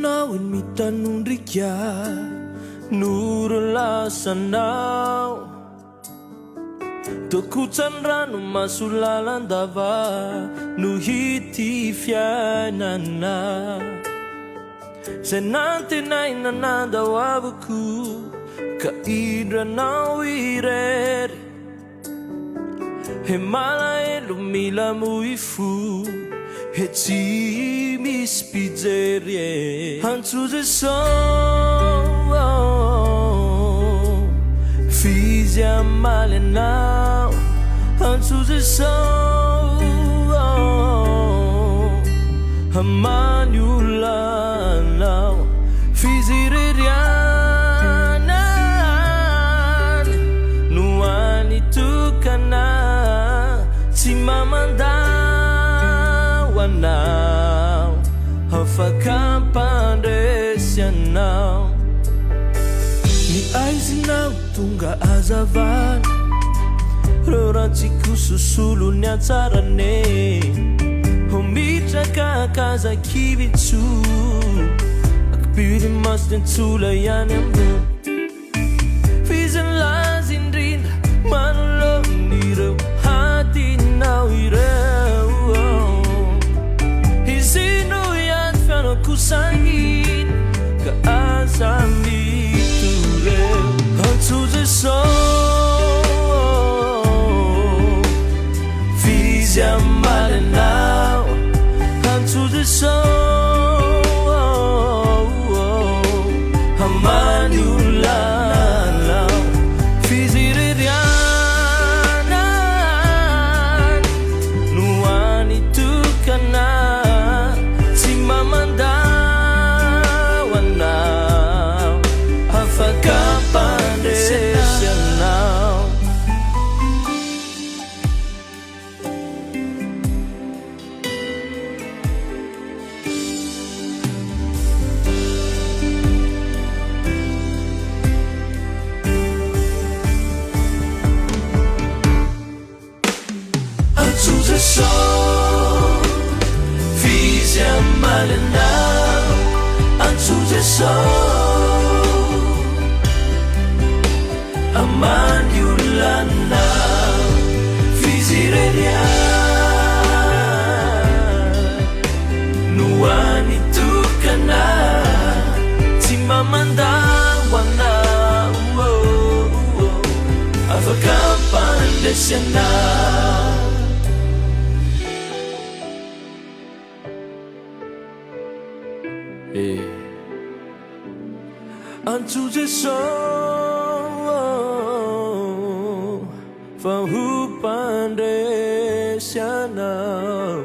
Nao en mitanundrikya Nurulasanao Dokutan rano masulalandava Nuhiti fianana Senante na inananda wabuku Kaidra na wirere Hemala elumila muifu Heti mispizerie Hantu Jeso Fizia malenao Hantu Jeso Hamanyulanao Fiziririanan Nuani tukana Simamandawanao Hafakampandesianao Ni aizinao tunga azavan Rorantiku susulu nyatsarane Homitra kakaza kivitsu Akpiri mas netsula yanembun Fizan lazin rin Manulong niraw hati na wiraw Hisino yan fiano kusangin Kaasami turew Hantu Jeso Fizia malenao Hantu Jeso Hamanyulanao Fiziririanan Nuani tukana Simamandawanao Hafakapandesianao Hantu Jeso Fizia malenao Hantu Jeso Amanyulanao Fizirelian Nuani tukana Simamandawanao Afakampandesianao Hantu Jeso Fahupandesianao